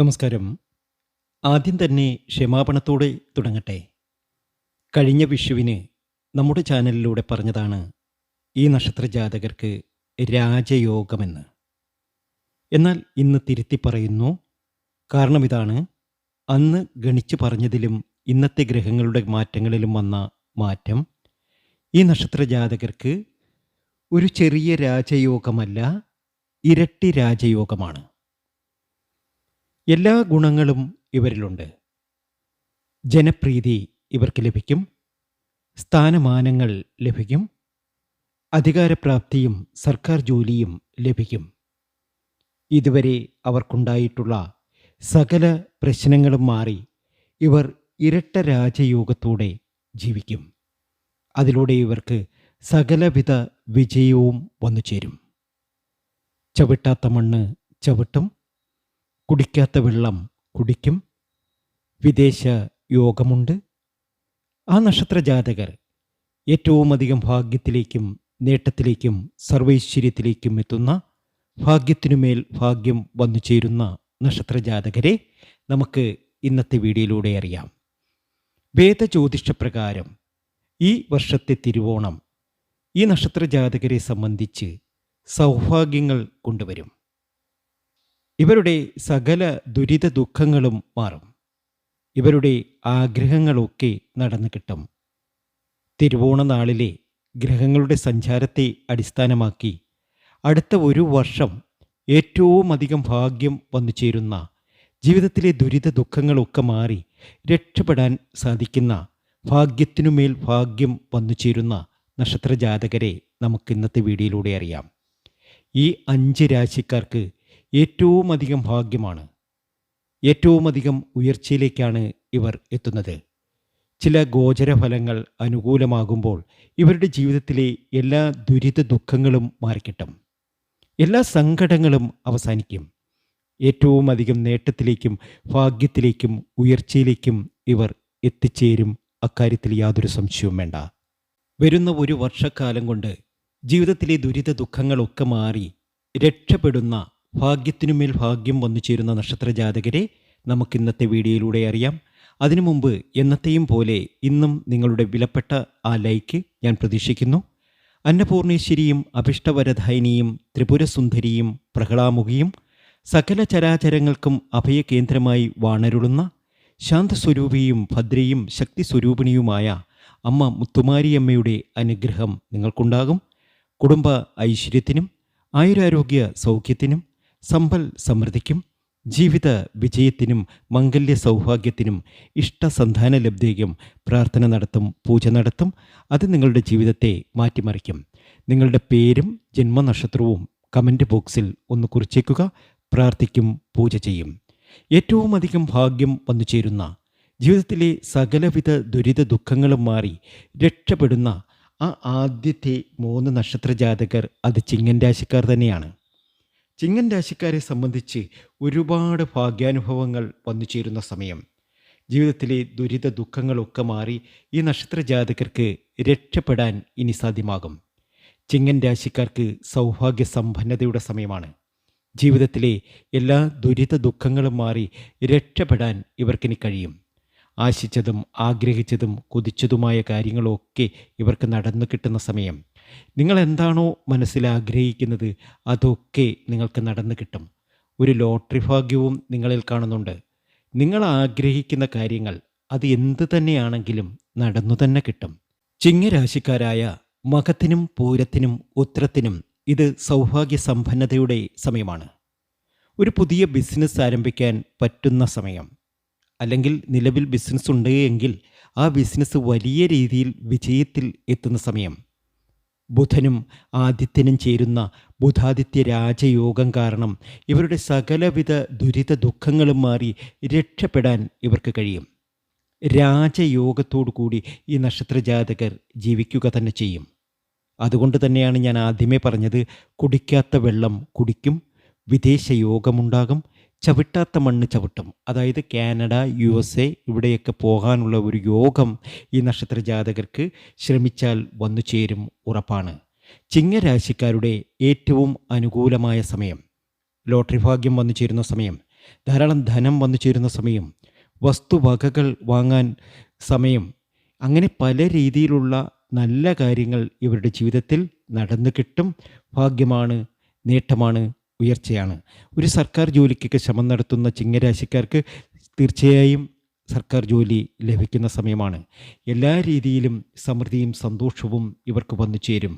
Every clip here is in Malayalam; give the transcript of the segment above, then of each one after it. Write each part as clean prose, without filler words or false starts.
നമസ്കാരം. ആദ്യം തന്നെ ക്ഷമാപണത്തോടെ തുടങ്ങട്ടെ. കഴിഞ്ഞ വിഷുവിന് നമ്മുടെ ചാനലിലൂടെ പറഞ്ഞതാണ് ഈ നക്ഷത്ര ജാതകർക്ക് രാജയോഗമെന്ന്. എന്നാൽ ഇന്ന് തിരുത്തി പറയുന്നു. കാരണം ഇതാണ്, അന്ന് ഗണിച്ചു പറഞ്ഞതിലും ഇന്നത്തെ ഗ്രഹങ്ങളുടെ മാറ്റങ്ങളിലും വന്ന മാറ്റം ഈ നക്ഷത്ര ജാതകർക്ക് ഒരു ചെറിയ രാജയോഗമല്ല, ഇരട്ടി രാജയോഗമാണ്. എല്ലാ ഗുണങ്ങളും ഇവരിലുണ്ട്. ജനപ്രീതി ഇവർക്ക് ലഭിക്കും, സ്ഥാനമാനങ്ങൾ ലഭിക്കും, അധികാരപ്രാപ്തിയും സർക്കാർ ജോലിയും ലഭിക്കും. ഇതുവരെ അവർക്കുണ്ടായിട്ടുള്ള സകല പ്രശ്നങ്ങളും മാറി ഇവർ ഇരട്ട രാജയോഗത്തോടെ ജീവിക്കും. അതിലൂടെ ഇവർക്ക് സകലവിധ വിജയവും വന്നു ചേരും. ചവിട്ടാത്ത മണ്ണ് ചവിട്ടും, കുടിക്കാത്ത വെള്ളം കുടിക്കും, വിദേശ യോഗമുണ്ട്. ആ നക്ഷത്ര ജാതകർ ഏറ്റവും അധികം ഭാഗ്യത്തിലേക്കും നേട്ടത്തിലേക്കും സർവൈശ്വര്യത്തിലേക്കും എത്തുന്ന, ഭാഗ്യത്തിനുമേൽ ഭാഗ്യം വന്നു ചേരുന്ന നക്ഷത്ര ജാതകരെ നമുക്ക് ഇന്നത്തെ വീഡിയോയിലൂടെ അറിയാം. വേദജ്യോതിഷപ്രകാരം ഈ വർഷത്തെ തിരുവോണം ഈ നക്ഷത്ര ജാതകരെ സംബന്ധിച്ച് സൗഭാഗ്യങ്ങൾ കൊണ്ടുവരും. ഇവരുടെ സകല ദുരിത ദുഃഖങ്ങളും മാറും. ഇവരുടെ ആഗ്രഹങ്ങളൊക്കെ നടന്നു കിട്ടും. തിരുവോണ നാളിലെ ഗ്രഹങ്ങളുടെ സഞ്ചാരത്തെ അടിസ്ഥാനമാക്കി അടുത്ത ഒരു വർഷം ഏറ്റവും അധികം ഭാഗ്യം വന്നു ചേരുന്ന, ജീവിതത്തിലെ ദുരിത ദുഃഖങ്ങളൊക്കെ മാറി രക്ഷപ്പെടാൻ സാധിക്കുന്ന, ഭാഗ്യത്തിനുമേൽ ഭാഗ്യം വന്നു ചേരുന്ന നക്ഷത്ര ജാതകരെ നമുക്ക് ഇന്നത്തെ വീഡിയോയിലൂടെ അറിയാം. ഈ 5 രാശിക്കാർക്ക് ഏറ്റവും അധികം ഭാഗ്യമാണ്. ഏറ്റവും അധികം ഉയർച്ചയിലേക്കാണ് ഇവർ എത്തുന്നത്. ചില ഗോചരഫലങ്ങൾ അനുകൂലമാകുമ്പോൾ ഇവരുടെ ജീവിതത്തിലെ എല്ലാ ദുരിത ദുഃഖങ്ങളും മാറിക്കിട്ടും. എല്ലാ സങ്കടങ്ങളും അവസാനിക്കും. ഏറ്റവും അധികം നേട്ടത്തിലേക്കും ഭാഗ്യത്തിലേക്കും ഉയർച്ചയിലേക്കും ഇവർ എത്തിച്ചേരും. അക്കാര്യത്തിൽ യാതൊരു സംശയവും വേണ്ട. വരുന്ന ഒരു വർഷക്കാലം കൊണ്ട് ജീവിതത്തിലെ ദുരിത ദുഃഖങ്ങളൊക്കെ മാറി രക്ഷപ്പെടുന്ന, ഭാഗ്യത്തിനുമേൽ ഭാഗ്യം വന്നു ചേരുന്ന നക്ഷത്ര ജാതകരെ നമുക്ക് ഇന്നത്തെ വീഡിയോയിലൂടെ അറിയാം. അതിനു മുമ്പ് എന്നത്തെയും പോലെ ഇന്നും നിങ്ങളുടെ വിലപ്പെട്ട ആ ലൈക്ക് ഞാൻ പ്രതീക്ഷിക്കുന്നു. അന്നപൂർണേശ്വരിയും അഭിഷ്ടവരധായിനിയും ത്രിപുരസുന്ദരിയും പ്രഹളാമുഖിയും സകല ചരാചരങ്ങൾക്കും അഭയകേന്ദ്രമായി വാണരുളുന്ന ശാന്തസ്വരൂപിയും ഭദ്രയും ശക്തിസ്വരൂപിണിയുമായ അമ്മ മുത്തുമാരിയമ്മയുടെ അനുഗ്രഹം നിങ്ങൾക്കുണ്ടാകും. കുടുംബ ഐശ്വര്യത്തിനും ആയുരാരോഗ്യ സൗഖ്യത്തിനും സമ്പൽ സമൃദ്ധിക്കും ജീവിത വിജയത്തിനും മംഗല്യ സൗഭാഗ്യത്തിനും ഇഷ്ടസന്താന ലബ്ധിക്കും പ്രാർത്ഥന നടത്തും, പൂജ നടത്തും. അത് നിങ്ങളുടെ ജീവിതത്തെ മാറ്റിമറിക്കും. നിങ്ങളുടെ പേരും ജന്മനക്ഷത്രവും കമൻറ്റ് ബോക്സിൽ ഒന്ന് കുറിച്ചേക്കുക. പ്രാർത്ഥിക്കും, പൂജ ചെയ്യും. ഏറ്റവും അധികം ഭാഗ്യം വന്നു ചേരുന്ന, ജീവിതത്തിലെ സകലവിധ ദുരിത ദുഃഖങ്ങളും മാറി രക്ഷപ്പെടുന്ന ആ ആദ്യത്തെ 3 നക്ഷത്ര ജാതകർ അത് ചിങ്ങൻ രാശിക്കാർ തന്നെയാണ്. ചിങ്ങൻ രാശിക്കാരെ സംബന്ധിച്ച് ഒരുപാട് ഭാഗ്യാനുഭവങ്ങൾ വന്നു ചേരുന്ന സമയം. ജീവിതത്തിലെ ദുരിത ദുഃഖങ്ങളൊക്കെ മാറി ഈ നക്ഷത്ര ജാതകർക്ക് രക്ഷപ്പെടാൻ ഇനി സാധ്യമാകും. ചിങ്ങൻ രാശിക്കാർക്ക് സൗഭാഗ്യ സമ്പന്നതയുടെ സമയമാണ്. ജീവിതത്തിലെ എല്ലാ ദുരിത ദുഃഖങ്ങളും മാറി രക്ഷപ്പെടാൻ ഇവർക്കിനി കഴിയും. ആശിച്ചതും ആഗ്രഹിച്ചതും കൊതിച്ചതുമായ കാര്യങ്ങളൊക്കെ ഇവർക്ക് നടന്നു കിട്ടുന്ന സമയം. നിങ്ങൾ എന്താണോ മനസ്സിൽ ആഗ്രഹിക്കുന്നത് അതൊക്കെ നിങ്ങൾക്ക് നടന്നു കിട്ടും. ഒരു ലോട്ടറി ഭാഗ്യവും നിങ്ങളിൽ കാണുന്നുണ്ട്. നിങ്ങൾ ആഗ്രഹിക്കുന്ന കാര്യങ്ങൾ അത് എന്ത് തന്നെയാണെങ്കിലും നടന്നു തന്നെ കിട്ടും. ചിങ്ങരാശിക്കാരായ മകത്തിനും പൂരത്തിനും ഉത്രത്തിനും ഇത് സൗഭാഗ്യ സമ്പന്നതയുടെ സമയമാണ്. ഒരു പുതിയ ബിസിനസ് ആരംഭിക്കാൻ പറ്റുന്ന സമയം. അല്ലെങ്കിൽ നിലവിൽ ബിസിനസ് ഉണ്ട് എങ്കിൽ ആ ബിസിനസ് വലിയ രീതിയിൽ വിജയത്തിൽ എത്തുന്ന സമയം. ബുധനും ആദിത്യനും ചേരുന്ന ബുധാദിത്യ രാജയോഗം കാരണം ഇവരുടെ സകലവിധ ദുരിത ദുഃഖങ്ങളും മാറി രക്ഷപ്പെടാൻ ഇവർക്ക് കഴിയും. രാജയോഗത്തോടു കൂടി ഈ നക്ഷത്ര ജാതകർ ജീവിക്കുക തന്നെ ചെയ്യും. അതുകൊണ്ട് തന്നെയാണ് ഞാൻ ആദ്യമേ പറഞ്ഞത്, കുടിക്കാത്ത വെള്ളം കുടിക്കും, വിദേശ യോഗമുണ്ടാകും, ചവിട്ടാത്ത മണ്ണ് ചവിട്ടും. അതായത് കാനഡ, USA ഇവിടെയൊക്കെ പോകാനുള്ള ഒരു യോഗം ഈ നക്ഷത്ര ജാതകർക്ക് ശ്രമിച്ചാൽ വന്നു ചേരും, ഉറപ്പാണ്. ചിങ്ങരാശിക്കാരുടെ ഏറ്റവും അനുകൂലമായ സമയം, ലോട്ടറി ഭാഗ്യം വന്നു ചേരുന്ന സമയം. ധാരാളം ധനം വന്നു ചേരുന്ന സമയം, വസ്തുവകകൾ വാങ്ങാൻ സമയം, അങ്ങനെ പല രീതിയിലുള്ള നല്ല കാര്യങ്ങൾ ഇവരുടെ ജീവിതത്തിൽ നടന്നു കിട്ടും. ഭാഗ്യമാണ്, നേട്ടമാണ്, ഉയർച്ചയാണ്. ഒരു സർക്കാർ ജോലിക്കൊക്കെ ശ്രമം നടത്തുന്ന ചിങ്ങരാശിക്കാർക്ക് തീർച്ചയായും സർക്കാർ ജോലി ലഭിക്കുന്ന സമയമാണ്. എല്ലാ രീതിയിലും സമൃദ്ധിയും സന്തോഷവും ഇവർക്ക് വന്നു ചേരും.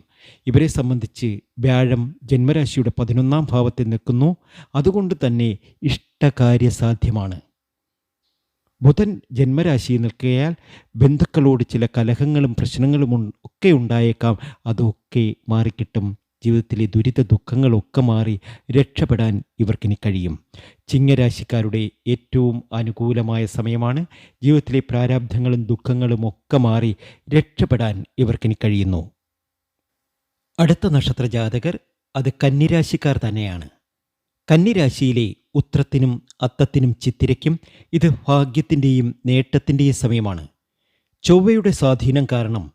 ഇവരെ സംബന്ധിച്ച് വ്യാഴം ജന്മരാശിയുടെ 11-ാം ഭാവത്തിൽ നിൽക്കുന്നു. അതുകൊണ്ട് തന്നെ ഇഷ്ടകാര്യസാധ്യമാണ്. ബുധൻ ജന്മരാശിയിൽ നിൽക്കയാൽ ബന്ധുക്കളോട് ചില കലഹങ്ങളും പ്രശ്നങ്ങളും ഒക്കെ ഉണ്ടായേക്കാം. അതൊക്കെ മാറിക്കിട്ടും. ജീവിതത്തിലെ ദുരിത ദുഃഖങ്ങളൊക്കെ മാറി രക്ഷപ്പെടാൻ ഇവർക്കിനി കഴിയും. ചിങ്ങരാശിക്കാരുടെ ഏറ്റവും അനുകൂലമായ സമയമാണ്. ജീവിതത്തിലെ പ്രാരാബ്ധങ്ങളും ദുഃഖങ്ങളും ഒക്കെ മാറി രക്ഷപ്പെടാൻ ഇവർക്കിനി കഴിയുന്നു. അടുത്ത നക്ഷത്ര ജാതകർ അത് കന്നിരാശിക്കാർ തന്നെയാണ്. കന്നിരാശിയിലെ ഉത്രത്തിനും അത്തത്തിനും ചിത്തിരയ്ക്കും ഇത് ഭാഗ്യത്തിൻ്റെയും നേട്ടത്തിൻ്റെയും സമയമാണ്. ചൊവ്വയുടെ സ്വാധീനം കാരണം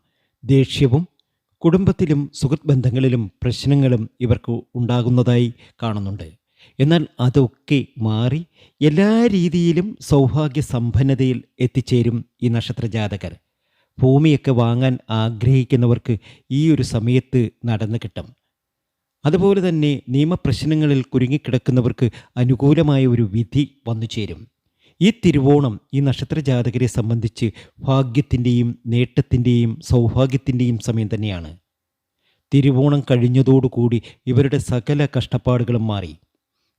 ദേഷ്യവും കുടുംബത്തിലും സുഹൃത്ത് ബന്ധങ്ങളിലും പ്രശ്നങ്ങളും ഇവർക്ക് ഉണ്ടാകുന്നതായി കാണുന്നുണ്ട്. എന്നാൽ അതൊക്കെ മാറി എല്ലാ രീതിയിലും സൗഭാഗ്യ സമ്പന്നതയിൽ എത്തിച്ചേരും ഈ നക്ഷത്ര ജാതകർ. ഭൂമിയൊക്കെ വാങ്ങാൻ ആഗ്രഹിക്കുന്നവർക്ക് ഈ ഒരു സമയത്ത് നടന്നു കിട്ടും. അതുപോലെ തന്നെ നിയമപ്രശ്നങ്ങളിൽ കുരുങ്ങിക്കിടക്കുന്നവർക്ക് അനുകൂലമായ ഒരു വിധി വന്നു ചേരും. ഈ തിരുവോണം ഈ നക്ഷത്ര ജാതകരെ സംബന്ധിച്ച് ഭാഗ്യത്തിൻ്റെയും നേട്ടത്തിൻ്റെയും സൗഭാഗ്യത്തിൻ്റെയും സമയം തന്നെയാണ്. തിരുവോണം കഴിഞ്ഞതോടുകൂടി ഇവരുടെ സകല കഷ്ടപ്പാടുകളും മാറി.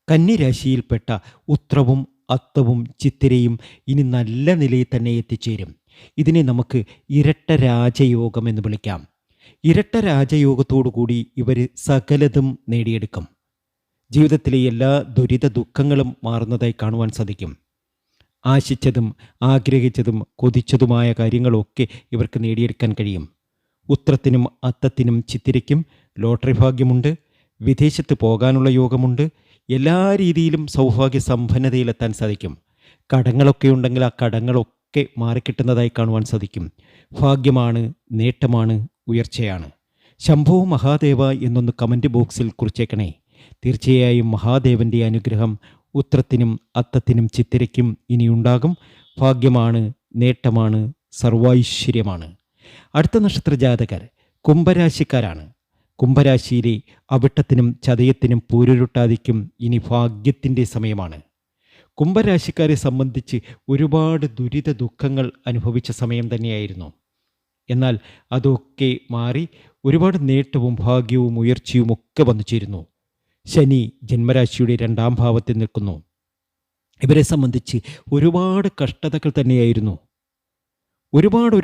കന്നിരാശിയിൽപ്പെട്ട ഉത്രവും അത്തവും ചിത്തിരയും ഇനി നല്ല നിലയിൽ തന്നെ എത്തിച്ചേരും. ഇതിനെ നമുക്ക് ഇരട്ട രാജയോഗം എന്ന് വിളിക്കാം. ഇരട്ട രാജയോഗത്തോടുകൂടി ഇവർ സകലതും നേടിയെടുക്കും. ജീവിതത്തിലെ എല്ലാ ദുരിത ദുഃഖങ്ങളും മാറുന്നതായി കാണുവാൻ സാധിക്കും. ആശിച്ചതും ആഗ്രഹിച്ചതും കൊതിച്ചതുമായ കാര്യങ്ങളൊക്കെ ഇവർക്ക് നേടിയെടുക്കാൻ കഴിയും. ഉത്രത്തിനും അത്തത്തിനും ചിത്തിരയ്ക്കും ലോട്ടറി ഭാഗ്യമുണ്ട്. വിദേശത്ത് പോകാനുള്ള യോഗമുണ്ട്. എല്ലാ രീതിയിലും സൗഭാഗ്യ സമ്പന്നതയിലെത്താൻ സാധിക്കും. കടങ്ങളൊക്കെ ഉണ്ടെങ്കിൽ ആ കടങ്ങളൊക്കെ മാറിക്കിട്ടുന്നതായി കാണുവാൻ സാധിക്കും. ഭാഗ്യമാണ്, നേട്ടമാണ്, ഉയർച്ചയാണ്. ശംഭോ മഹാദേവ എന്നൊന്ന് കമൻറ്റ് ബോക്സിൽ കുറിച്ചേക്കണേ. തീർച്ചയായും മഹാദേവൻ്റെ അനുഗ്രഹം ഉത്രത്തിനും അത്തത്തിനും ചിത്തിരയ്ക്കും ഇനിയുണ്ടാകും. ഭാഗ്യമാണ്, നേട്ടമാണ്, സർവൈശ്വര്യമാണ്. അടുത്ത നക്ഷത്ര ജാതകർ കുംഭരാശിക്കാരാണ്. കുംഭരാശിയിലെ അവിട്ടത്തിനും ചതയത്തിനും പൂരുരുട്ടാതിക്കും ഇനി ഭാഗ്യത്തിൻ്റെ സമയമാണ്. കുംഭരാശിക്കാരെ സംബന്ധിച്ച് ഒരുപാട് ദുരിത ദുഃഖങ്ങൾ അനുഭവിച്ച സമയം തന്നെയായിരുന്നു. എന്നാൽ അതൊക്കെ മാറി ഒരുപാട് നേട്ടവും ഭാഗ്യവും ഉയർച്ചയും ഒക്കെ വന്നു ചേരുന്നു. ശനി ജന്മരാശിയുടെ 2-ാം ഭാവത്തിൽ നിൽക്കുന്നു. ഇവരെ സംബന്ധിച്ച് ഒരുപാട് കഷ്ടതകൾ തന്നെയായിരുന്നു. ഒരുപാട്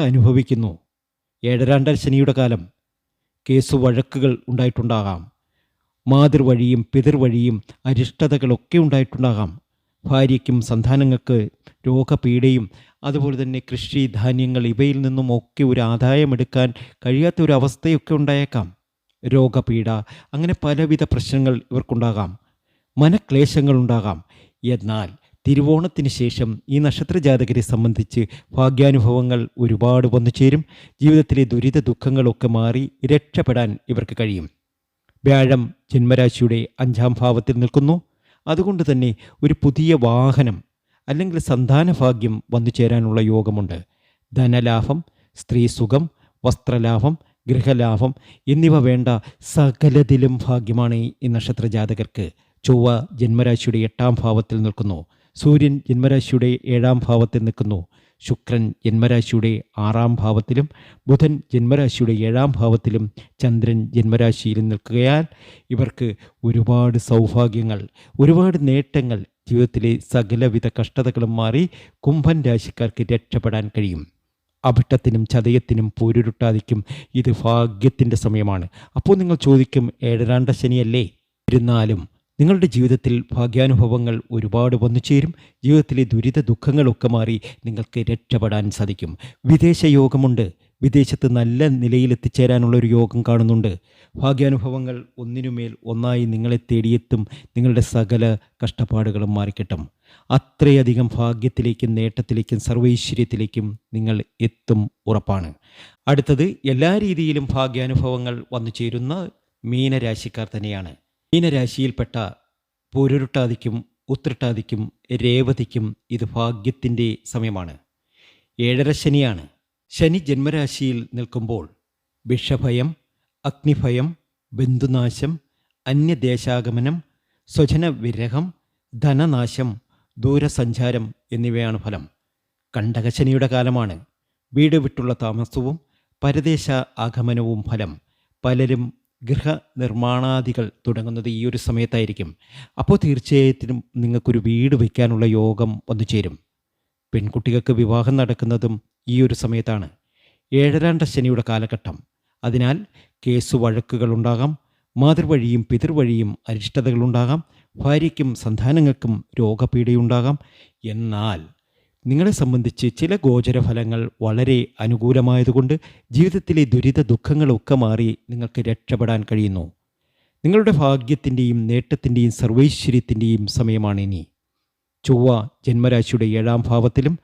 അനുഭവിക്കുന്നു. 7-ാം ശനിയുടെ കാലം കേസു വഴക്കുകൾ ഉണ്ടായിട്ടുണ്ടാകാം. മാതൃവഴിയും പിതൃവഴിയും അരിഷ്ടതകളൊക്കെ ഉണ്ടായിട്ടുണ്ടാകാം. ഭാര്യയ്ക്കും സന്താനങ്ങൾക്ക് രോഗപീഡയും അതുപോലെ തന്നെ കൃഷി ധാന്യങ്ങൾ ഇവയിൽ നിന്നും ഒക്കെ ഒരു ആദായമെടുക്കാൻ കഴിയാത്ത ഒരു അവസ്ഥയൊക്കെ ഉണ്ടായേക്കാം. രോഗപീഡ, അങ്ങനെ പലവിധ പ്രശ്നങ്ങൾ ഇവർക്കുണ്ടാകാം. മനക്ലേശങ്ങളുണ്ടാകാം. എന്നാൽ തിരുവോണത്തിന് ശേഷം ഈ നക്ഷത്ര ജാതകരെ സംബന്ധിച്ച് ഭാഗ്യാനുഭവങ്ങൾ ഒരുപാട് വന്നു ചേരും. ജീവിതത്തിലെ ദുരിത ദുഃഖങ്ങളൊക്കെ മാറി രക്ഷപ്പെടാൻ ഇവർക്ക് കഴിയും. വ്യാഴം ജന്മരാശിയുടെ 5-ാം ഭാവത്തിൽ നിൽക്കുന്നു. അതുകൊണ്ട് തന്നെ ഒരു പുതിയ വാഹനം അല്ലെങ്കിൽ സന്താനഭാഗ്യം വന്നു ചേരാനുള്ള യോഗമുണ്ട്. ധനലാഭം, സ്ത്രീസുഖം, വസ്ത്രലാഭം, ഗൃഹലാഭം എന്നിവ വേണ്ട സകലതിലും ഭാഗ്യമാണ് ഈ നക്ഷത്ര ജാതകർക്ക്. ചൊവ്വ ജന്മരാശിയുടെ 8-ാം ഭാവത്തിൽ നിൽക്കുന്നു. സൂര്യൻ ജന്മരാശിയുടെ 7-ാം ഭാവത്തിൽ നിൽക്കുന്നു. ശുക്രൻ ജന്മരാശിയുടെ 6-ാം ഭാവത്തിലും ബുധൻ ജന്മരാശിയുടെ 7-ാം ഭാവത്തിലും ചന്ദ്രൻ ജന്മരാശിയിലും നിൽക്കുകയാൽ ഇവർക്ക് ഒരുപാട് സൗഭാഗ്യങ്ങൾ, ഒരുപാട് നേട്ടങ്ങൾ, ജീവിതത്തിലെ സകലവിധ കഷ്ടതകളും മാറി കുംഭൻ രാശിക്കാർക്ക് രക്ഷപ്പെടാൻ കഴിയും. അഭിട്ടത്തിനും ചതയത്തിനും പൂരുരുട്ടാതിക്കും ഇത് ഭാഗ്യത്തിൻ്റെ സമയമാണ്. അപ്പോൾ നിങ്ങൾ ചോദിക്കും, 7-ാം ശനിയല്ലേ? ഇരുന്നാലും നിങ്ങളുടെ ജീവിതത്തിൽ ഭാഗ്യാനുഭവങ്ങൾ ഒരുപാട് വന്നു ചേരും. ജീവിതത്തിലെ ദുരിത ദുഃഖങ്ങളൊക്കെ മാറി നിങ്ങൾക്ക് രക്ഷപ്പെടാൻ സാധിക്കും. വിദേശ യോഗമുണ്ട്. വിദേശത്ത് നല്ല നിലയിൽ എത്തിച്ചേരാനുള്ളൊരു യോഗം കാണുന്നുണ്ട്. ഭാഗ്യാനുഭവങ്ങൾ ഒന്നിനുമേൽ ഒന്നായി നിങ്ങളെ തേടിയെത്തും. നിങ്ങളുടെ സകല കഷ്ടപ്പാടുകളും മാറിക്കിട്ടും. അത്രയധികം ഭാഗ്യത്തിലേക്കും നേട്ടത്തിലേക്കും സർവൈശ്വര്യത്തിലേക്കും നിങ്ങൾ എത്തും, ഉറപ്പാണ്. അടുത്തത് എല്ലാ രീതിയിലും ഭാഗ്യാനുഭവങ്ങൾ വന്നു ചേരുന്ന മീനരാശിക്കാർ തന്നെയാണ്. മീനരാശിയിൽപ്പെട്ട പൂരുരുട്ടാതിക്കും ഉത്രട്ടാതിക്കും രേവതിക്കും ഇത് ഭാഗ്യത്തിൻ്റെ സമയമാണ്. 7.5 ശനിയാണ്. ശനി ജന്മരാശിയിൽ നിൽക്കുമ്പോൾ വിഷഭയം, അഗ്നിഭയം, ബന്ധുനാശം, അന്യദേശാഗമനം, സ്വജനവിരഹം, ധനനാശം, ദൂരസഞ്ചാരം എന്നിവയാണ് ഫലം. കണ്ടകശനിയുടെ കാലമാണ്. വീട് വിട്ടുള്ള താമസവും പരദേശ ആഗമനവും ഫലം. പലരും ഗൃഹനിർമ്മാണാദികൾ തുടങ്ങുന്നത് ഈ ഒരു സമയത്തായിരിക്കും. അപ്പോൾ തീർച്ചയായിട്ടും നിങ്ങൾക്കൊരു വീട് വയ്ക്കാനുള്ള യോഗം വന്നു ചേരും. പെൺകുട്ടികൾക്ക് വിവാഹം നടക്കുന്നതും ഈ ഒരു സമയത്താണ്. 7.5 ശനിയുടെ കാലഘട്ടം. അതിനാൽ കേസ് വഴക്കുകളുണ്ടാകാം. മാതൃവഴിയും പിതൃവഴിയും അരിഷ്ടതകളുണ്ടാകാം. ഭാര്യയ്ക്കും സന്താനങ്ങൾക്കും രോഗപീഠയുണ്ടാകാം. എന്നാൽ നിങ്ങളെ സംബന്ധിച്ച് ചില ഗോചരഫലങ്ങൾ വളരെ അനുകൂലമായതുകൊണ്ട് ജീവിതത്തിലെ ദുരിത ദുഃഖങ്ങളൊക്കെ മാറി നിങ്ങൾക്ക് രക്ഷപ്പെടാൻ കഴിയുന്നു. നിങ്ങളുടെ ഭാഗ്യത്തിൻ്റെയും നേട്ടത്തിൻ്റെയും സർവൈശ്വര്യത്തിൻ്റെയും സമയമാണിനി. ചൊവ്വ ജന്മരാശിയുടെ 7-ാം ഭാവത്തിലും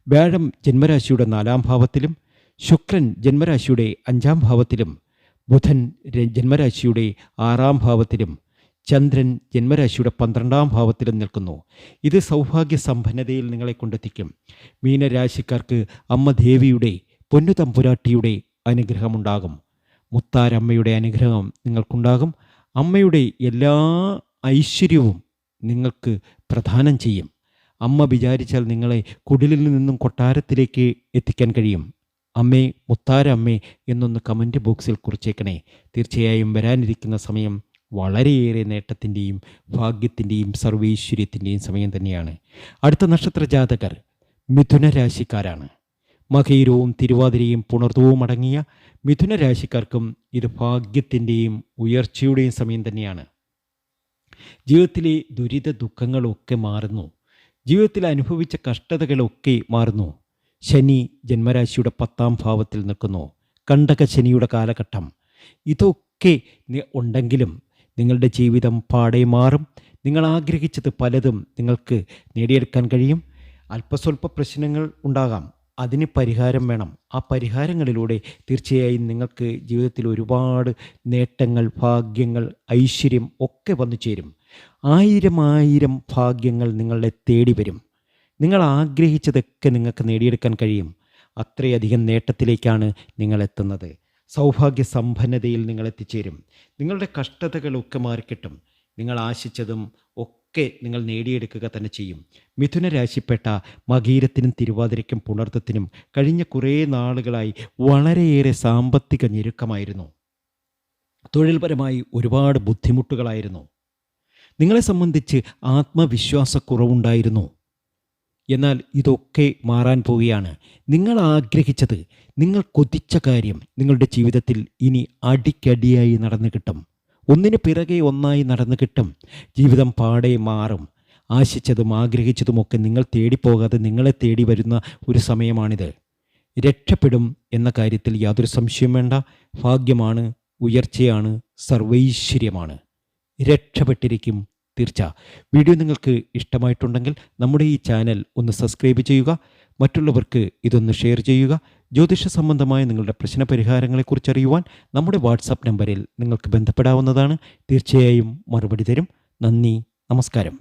വ്യാഴം ജന്മരാശിയുടെ 4-ാം ഭാവത്തിലും ശുക്രൻ ജന്മരാശിയുടെ 5-ാം ഭാവത്തിലും ബുധൻ ജന്മരാശിയുടെ 6-ാം ഭാവത്തിലും ചന്ദ്രൻ ജന്മരാശിയുടെ 12-ാം ഭാവത്തിലും നിൽക്കുന്നു. ഇത് സൗഭാഗ്യ സമ്പന്നതയിൽ നിങ്ങളെ കൊണ്ടെത്തിക്കും. മീനരാശിക്കാർക്ക് അമ്മ ദേവിയുടെ പൊന്നു തമ്പുരാട്ടിയുടെ അനുഗ്രഹമുണ്ടാകും. മുത്താരമ്മയുടെ അനുഗ്രഹം നിങ്ങൾക്കുണ്ടാകും. അമ്മയുടെ എല്ലാ ഐശ്വര്യവും നിങ്ങൾക്ക് പ്രദാനം ചെയ്യും. അമ്മ വിചാരിച്ചാൽ നിങ്ങളെ കുടിലിൽ നിന്നും കൊട്ടാരത്തിലേക്ക് എത്തിക്കാൻ കഴിയും. അമ്മേ, മുത്താരമ്മേ എന്നൊന്ന് കമൻറ്റ് ബോക്സിൽ കുറിച്ചേക്കണേ. തീർച്ചയായും വരാനിരിക്കുന്ന സമയം വളരെയേറെ നേട്ടത്തിൻ്റെയും ഭാഗ്യത്തിൻ്റെയും സർവൈശ്വര്യത്തിൻ്റെയും സമയം തന്നെയാണ്. അടുത്ത നക്ഷത്ര ജാതകർ മിഥുനരാശിക്കാരാണ്. മകയിരവും തിരുവാതിരയും പുണർത്തവും അടങ്ങിയ മിഥുനരാശിക്കാർക്കും ഇത് ഭാഗ്യത്തിൻ്റെയും ഉയർച്ചയുടെയും സമയം തന്നെയാണ്. ജീവിതത്തിലെ ദുരിത ദുഃഖങ്ങളൊക്കെ മാറുന്നു. ജീവിതത്തിൽ അനുഭവിച്ച കഷ്ടതകളൊക്കെ മാറുന്നു. ശനി ജന്മരാശിയുടെ 10-ാം ഭാവത്തിൽ നിൽക്കുന്നു. കണ്ടക ശനിയുടെ കാലഘട്ടം. ഇതൊക്കെ ഉണ്ടെങ്കിലും നിങ്ങളുടെ ജീവിതം പാടെ മാറും. നിങ്ങൾ ആഗ്രഹിച്ചത് പലതും നിങ്ങൾക്ക് നേടിയെടുക്കാൻ കഴിയും. അല്പസ്വല്പ പ്രശ്നങ്ങൾ ഉണ്ടാകാം. അതിന് പരിഹാരം വേണം. ആ പരിഹാരങ്ങളിലൂടെ തീർച്ചയായും നിങ്ങൾക്ക് ജീവിതത്തിൽ ഒരുപാട് നേട്ടങ്ങൾ, ഭാഗ്യങ്ങൾ, ഐശ്വര്യം ഒക്കെ വന്നു ചേരും. 1000 ഭാഗ്യങ്ങൾ നിങ്ങളെ തേടി വരും. നിങ്ങൾ ആഗ്രഹിച്ചതൊക്കെ നിങ്ങൾക്ക് നേടിയെടുക്കാൻ കഴിയും. അത്രയധികം നേട്ടത്തിലേക്കാണ് നിങ്ങൾ എത്തുന്നത്. സൗഭാഗ്യ സമ്പന്നതയിൽ നിങ്ങൾ എത്തിച്ചേരും. നിങ്ങളുടെ കഷ്ടതകളൊക്കെ മാറിക്കിട്ടും. നിങ്ങൾ ആശിച്ചതും ഒക്കെ നിങ്ങൾ നേടിയെടുക്കുക തന്നെ ചെയ്യും. മിഥുന രാശിപ്പെട്ട മകീരത്തിനും തിരുവാതിരയ്ക്കും പുണർത്തത്തിനും കഴിഞ്ഞ കുറേ നാളുകളായി വളരെയേറെ സാമ്പത്തിക ഞെരുക്കമായിരുന്നു. തൊഴിൽപരമായി ഒരുപാട് ബുദ്ധിമുട്ടുകളായിരുന്നു. നിങ്ങളെ സംബന്ധിച്ച് ആത്മവിശ്വാസക്കുറവുണ്ടായിരുന്നു. എന്നാൽ ഇതൊക്കെ മാറാൻ പോവുകയാണ്. നിങ്ങൾ ആഗ്രഹിച്ചത്, നിങ്ങൾ കൊതിച്ച കാര്യം നിങ്ങളുടെ ജീവിതത്തിൽ ഇനി അടിക്കടിയായി നടന്നു കിട്ടും. ഒന്നിന് പിറകെ ഒന്നായി നടന്നു കിട്ടും. ജീവിതം പാടെ മാറും. ആശിച്ചതും ആഗ്രഹിച്ചതുമൊക്കെ നിങ്ങൾ തേടിപ്പോകാതെ നിങ്ങളെ തേടി വരുന്ന ഒരു സമയമാണിത്. രക്ഷപ്പെടും എന്ന കാര്യത്തിൽ യാതൊരു സംശയം വേണ്ട. ഭാഗ്യമാണ്, ഉയർച്ചയാണ്, സർവൈശ്വര്യമാണ്. രക്ഷപ്പെട്ടിരിക്കും തീർച്ച. വീഡിയോ നിങ്ങൾക്ക് ഇഷ്ടമായിട്ടുണ്ടെങ്കിൽ നമ്മുടെ ഈ ചാനൽ ഒന്ന് സബ്സ്ക്രൈബ് ചെയ്യുക. മറ്റുള്ളവർക്ക് ഇതൊന്ന് ഷെയർ ചെയ്യുക. ജ്യോതിഷ സംബന്ധമായ നിങ്ങളുടെ പ്രശ്നപരിഹാരങ്ങളെക്കുറിച്ച് അറിയുവാൻ നമ്മുടെ വാട്സാപ്പ് നമ്പറിൽ നിങ്ങൾക്ക് ബന്ധപ്പെടാവുന്നതാണ്. തീർച്ചയായും മറുപടി തരും. നന്ദി, നമസ്കാരം.